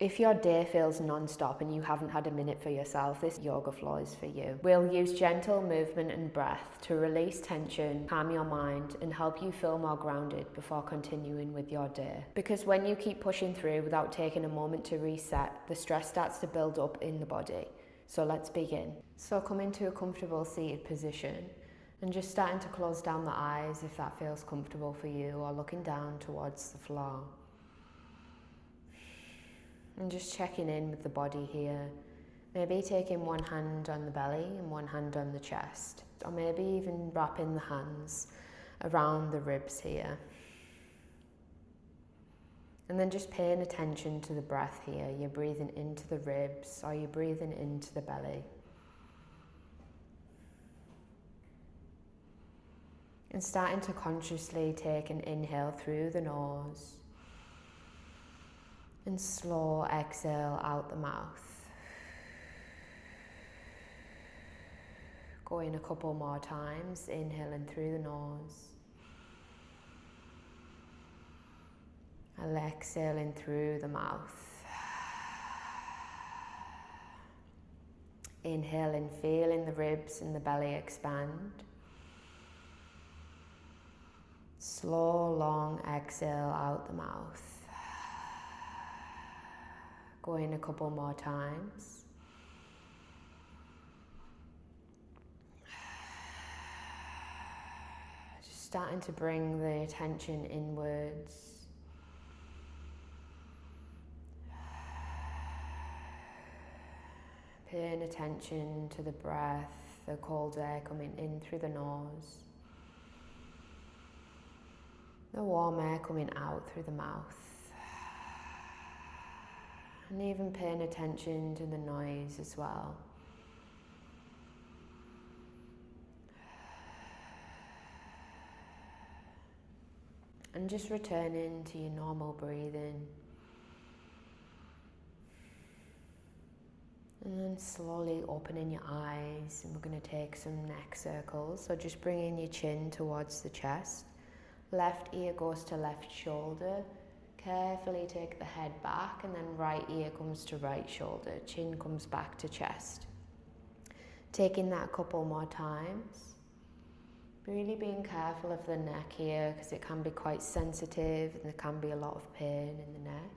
If your day feels non-stop and you haven't had a minute for yourself, this yoga floor is for you. We'll use gentle movement and breath to release tension, calm your mind, and help you feel more grounded before continuing with your day. Because when you keep pushing through without taking a moment to reset, the stress starts to build up in the body. So let's begin. So come into a comfortable seated position and just starting to close down the eyes if that feels comfortable for you, or looking down towards the floor. And just checking in with the body here. Maybe taking one hand on the belly and one hand on the chest. Or maybe even wrapping the hands around the ribs here. And then just paying attention to the breath here. You're breathing into the ribs or you're breathing into the belly. And starting to consciously take an inhale through the nose. And slow exhale out the mouth. Going a couple more times, inhaling through the nose. And exhaling through the mouth. Inhaling, feeling the ribs and the belly expand. Slow, long exhale out the mouth. Going a couple more times. Just starting to bring the attention inwards. Paying attention to the breath, the cold air coming in through the nose. The warm air coming out through the mouth. And even paying attention to the noise as well. And just returning to your normal breathing. And then slowly opening your eyes, and we're going to take some neck circles. So just bringing your chin towards the chest. Left ear goes to left shoulder. Carefully take the head back, and then right ear comes to right shoulder. Chin comes back to chest. Taking that a couple more times. Really being careful of the neck here, because it can be quite sensitive and there can be a lot of pain in the neck.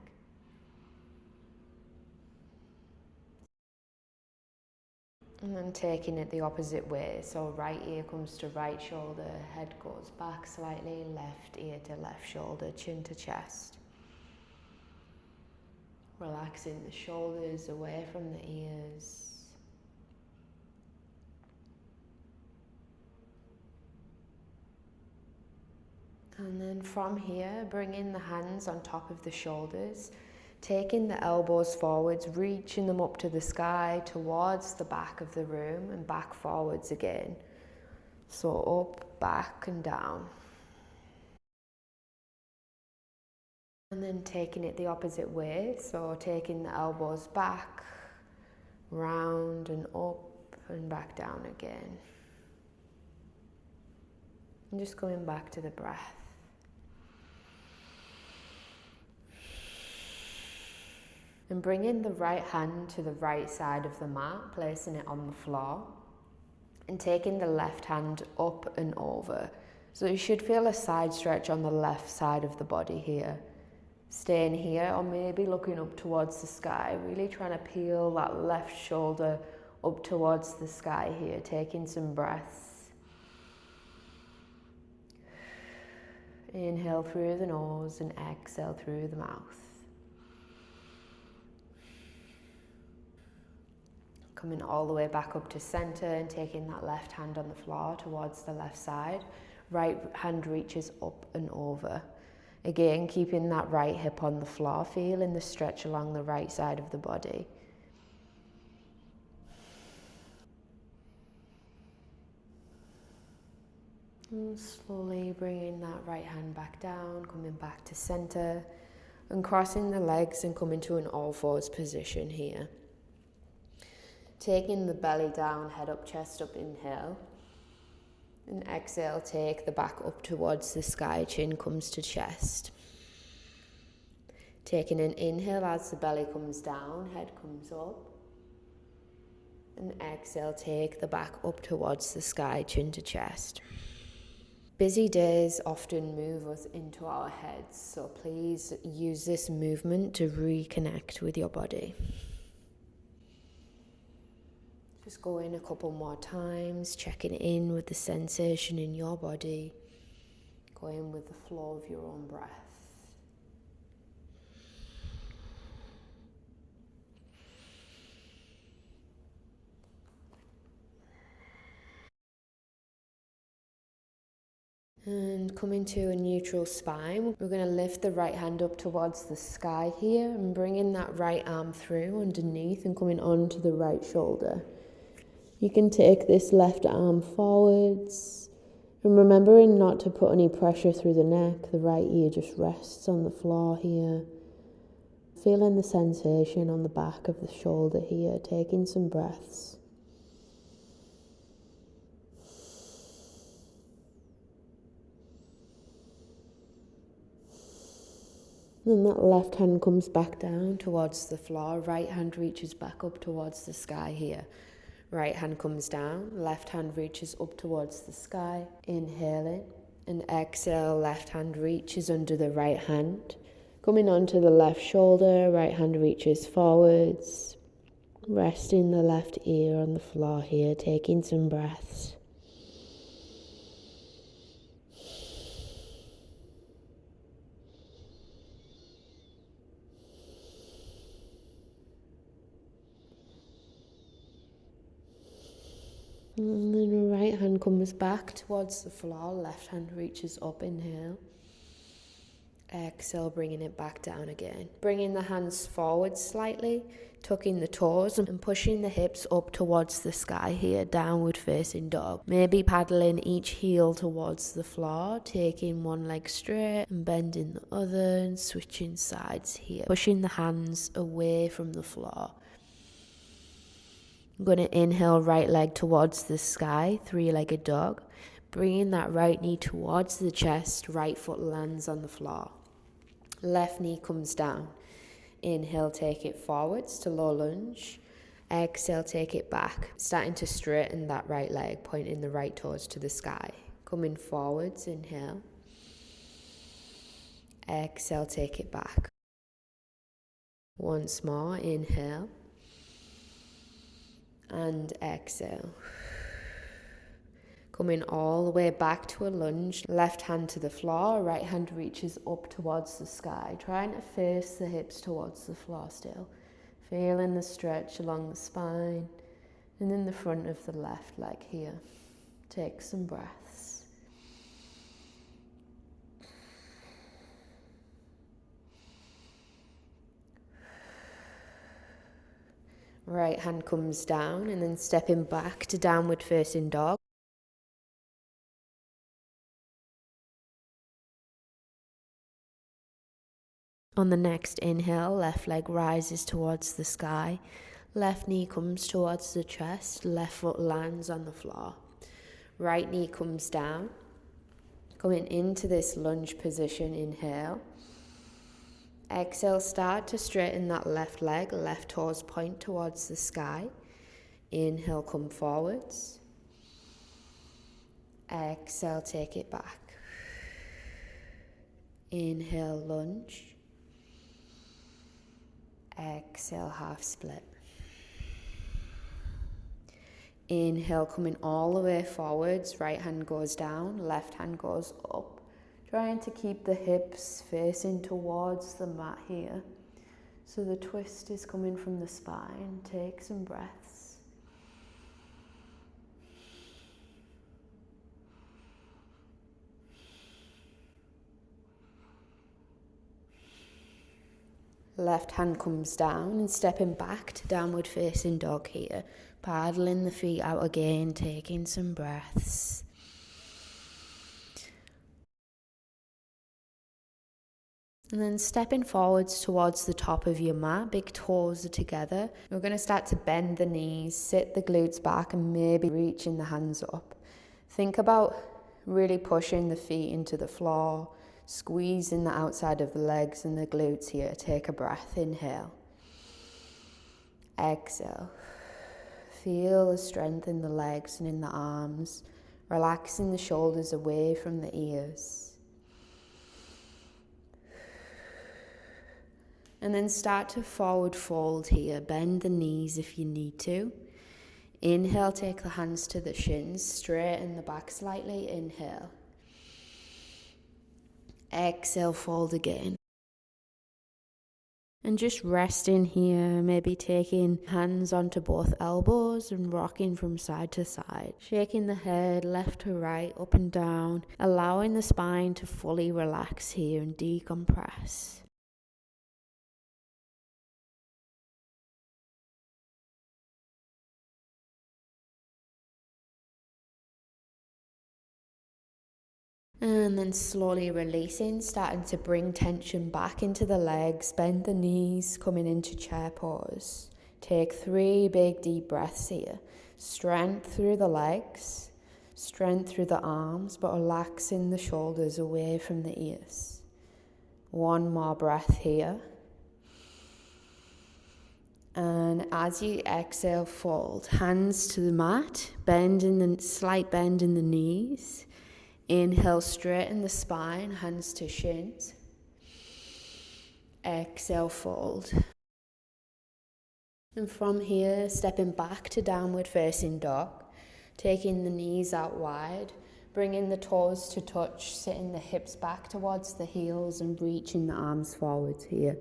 And then taking it the opposite way. So right ear comes to right shoulder, head goes back slightly, left ear to left shoulder, chin to chest. Relaxing the shoulders away from the ears. And then from here, bringing the hands on top of the shoulders, taking the elbows forwards, reaching them up to the sky towards the back of the room and back forwards again. So up, back and down. And then taking it the opposite way, so taking the elbows back, round and up and back down again. And just coming back to the breath. And bringing the right hand to the right side of the mat, placing it on the floor. And taking the left hand up and over. So you should feel a side stretch on the left side of the body here. Staying here, or maybe looking up towards the sky, really trying to peel that left shoulder up towards the sky here, taking some breaths. Inhale through the nose and exhale through the mouth. Coming all the way back up to center and taking that left hand on the floor towards the left side. Right hand reaches up and over. Again, keeping that right hip on the floor, feeling the stretch along the right side of the body. And slowly bringing that right hand back down, coming back to center, and crossing the legs and coming to an all fours position here. Taking the belly down, head up, chest up, inhale. And exhale, take the back up towards the sky, chin comes to chest. Taking an inhale as the belly comes down, head comes up. And exhale, take the back up towards the sky, chin to chest. Busy days often move us into our heads, so please use this movement to reconnect with your body. Just go in a couple more times, checking in with the sensation in your body, going with the flow of your own breath. And coming to a neutral spine, we're going to lift the right hand up towards the sky here and bringing that right arm through underneath and coming onto the right shoulder. You can take this left arm forwards and remembering not to put any pressure through the neck. The right ear just rests on the floor here. Feeling the sensation on the back of the shoulder here, taking some breaths. Then that left hand comes back down towards the floor. Right hand reaches back up towards the sky here. Right hand comes down. Left hand reaches up towards the sky. Inhaling. And exhale, left hand reaches under the right hand. Coming onto the left shoulder. Right hand reaches forwards. Resting the left ear on the floor here. Taking some breaths. And then the right hand comes back towards the floor, left hand reaches up, inhale. Exhale, bringing it back down again. Bringing the hands forward slightly, tucking the toes and pushing the hips up towards the sky here, downward facing dog. Maybe paddling each heel towards the floor, taking one leg straight and bending the other and switching sides here. Pushing the hands away from the floor. I'm going to inhale, right leg towards the sky, three-legged dog. Bringing that right knee towards the chest, right foot lands on the floor. Left knee comes down. Inhale, take it forwards to low lunge. Exhale, take it back. Starting to straighten that right leg, pointing the right toes to the sky. Coming forwards, inhale. Exhale, take it back. Once more, inhale. And exhale. Coming all the way back to a lunge, left hand to the floor, right hand reaches up towards the sky, trying to face the hips towards the floor still. Feeling the stretch along the spine and in the front of the left leg here. Take some breaths. Right hand comes down and then stepping back to downward facing dog. On the next inhale, left leg rises towards the sky. Left knee comes towards the chest. Left foot lands on the floor. Right knee comes down. Coming into this lunge position, inhale. Exhale, start to straighten that left leg. Left toes point towards the sky. Inhale, come forwards. Exhale, take it back. Inhale, lunge. Exhale, half split. Inhale, coming all the way forwards. Right hand goes down, left hand goes up. Trying to keep the hips facing towards the mat here. So the twist is coming from the spine. Take some breaths. Left hand comes down and stepping back to downward facing dog here. Paddling the feet out again, taking some breaths. And then stepping forwards towards the top of your mat, big toes are together. We're going to start to bend the knees, sit the glutes back and maybe reaching the hands up. Think about really pushing the feet into the floor, squeezing the outside of the legs and the glutes here. Take a breath, inhale. Exhale. Feel the strength in the legs and in the arms, relaxing the shoulders away from the ears. And then start to forward fold here. Bend the knees if you need to. Inhale, take the hands to the shins, straighten the back slightly. Inhale. Exhale, fold again. And just resting here, maybe taking hands onto both elbows and rocking from side to side. Shaking the head left to right, up and down, allowing the spine to fully relax here and decompress. And then slowly releasing, starting to bring tension back into the legs, bend the knees, coming into chair pose. Take 3 big deep breaths here. Strength through the legs, strength through the arms, but relaxing the shoulders away from the ears. 1 more breath here. And as you exhale, fold. Hands to the mat, slight bend in the knees. Inhale, straighten the spine, hands to shins. Exhale, fold. And from here, stepping back to downward facing dog, taking the knees out wide, bringing the toes to touch, sitting the hips back towards the heels and reaching the arms forwards here.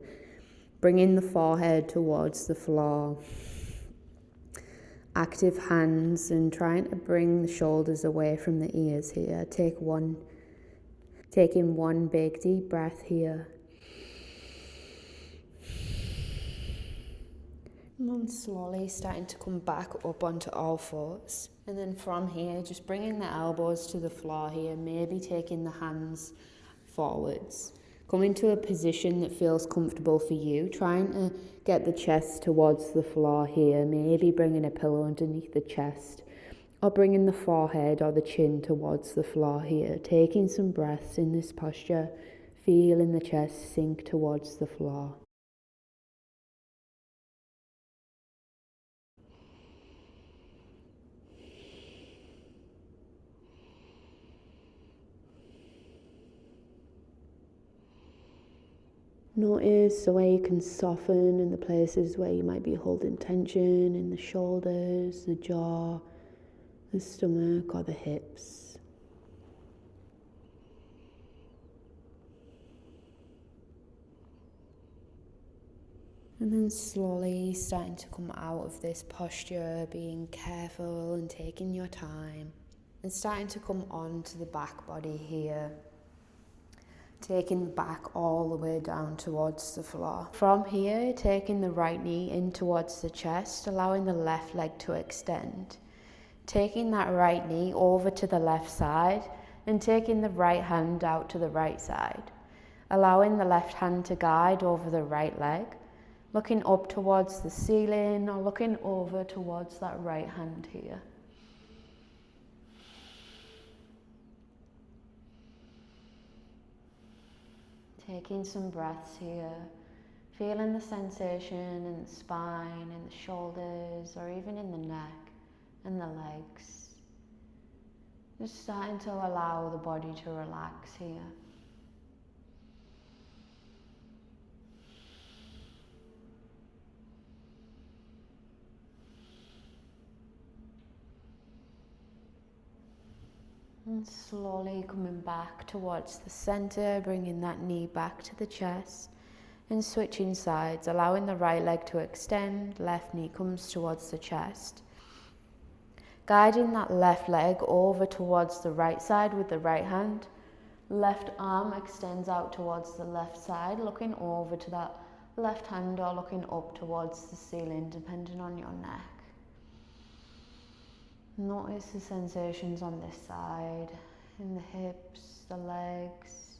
Bringing the forehead towards the floor. Active hands and trying to bring the shoulders away from the ears here. Taking 1 big deep breath here. And then slowly starting to come back up onto all fours. And then from here, just bringing the elbows to the floor here, maybe taking the hands forwards. Come into a position that feels comfortable for you, trying to get the chest towards the floor here, maybe bringing a pillow underneath the chest, or bringing the forehead or the chin towards the floor here, taking some breaths in this posture, feeling the chest sink towards the floor. Notice the way you can soften in the places where you might be holding tension in the shoulders, the jaw, the stomach, or the hips. And then slowly starting to come out of this posture, being careful and taking your time, and starting to come onto the back body here. Taking the back all the way down towards the floor. From here, taking the right knee in towards the chest, allowing the left leg to extend. Taking that right knee over to the left side and taking the right hand out to the right side. Allowing the left hand to guide over the right leg, looking up towards the ceiling or looking over towards that right hand here. Taking some breaths here, feeling the sensation in the spine, in the shoulders, or even in the neck and the legs. Just starting to allow the body to relax here. And slowly coming back towards the center, bringing that knee back to the chest and switching sides, allowing the right leg to extend, left knee comes towards the chest. Guiding that left leg over towards the right side with the right hand. Left arm extends out towards the left side, looking over to that left hand or looking up towards the ceiling, depending on your neck. Notice the sensations on this side, in the hips, the legs,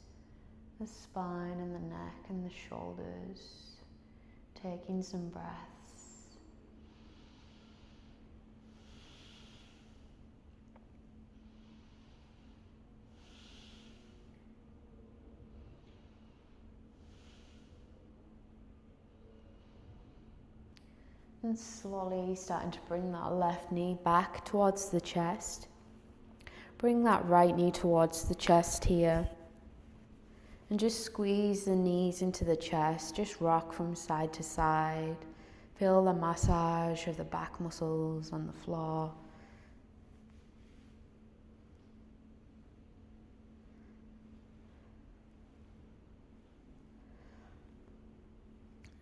the spine and the neck and the shoulders. Taking some breaths. And slowly starting to bring that left knee back towards the chest. Bring that right knee towards the chest here. And just squeeze the knees into the chest. Just rock from side to side. Feel the massage of the back muscles on the floor.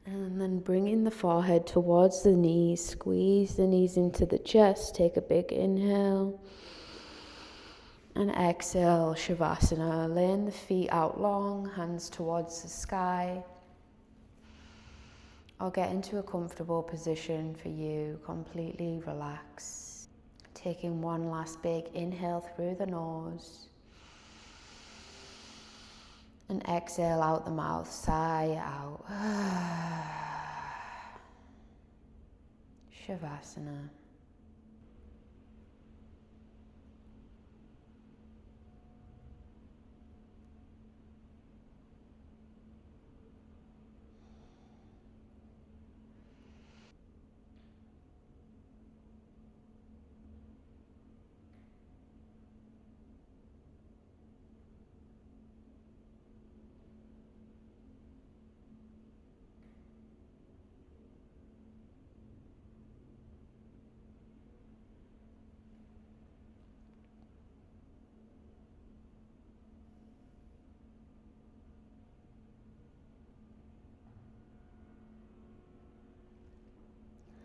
And then bringing the forehead towards the knees, squeeze the knees into the chest, take a big inhale. And exhale, Shavasana, laying the feet out long, hands towards the sky. Or get into a comfortable position for you, completely relax. Taking one last big inhale through the nose. And exhale out the mouth, sigh out. Shavasana.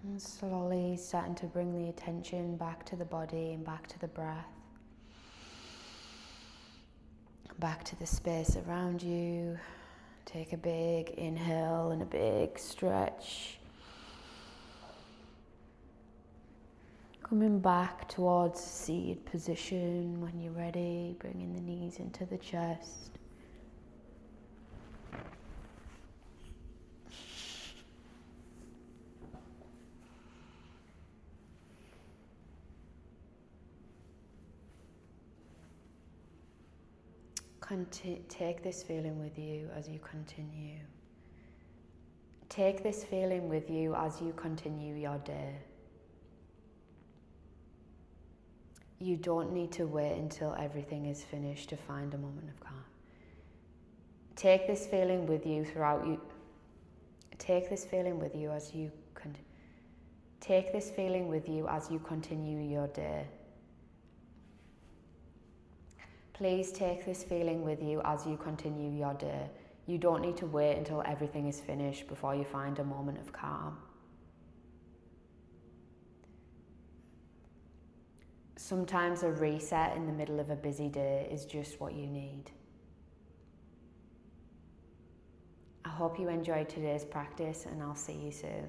And slowly starting to bring the attention back to the body and back to the breath. Back to the space around you. Take a big inhale and a big stretch. Coming back towards seated position when you're ready, bringing the knees into the chest. Take this feeling with you as you continue. Take this feeling with you as you continue your day. You don't need to wait until everything is finished to find a moment of calm. Take this feeling with you throughout you. Take this feeling with you as you Take this feeling with you as you continue your day. Please take this feeling with you as you continue your day. You don't need to wait until everything is finished before you find a moment of calm. Sometimes a reset in the middle of a busy day is just what you need. I hope you enjoyed today's practice, and I'll see you soon.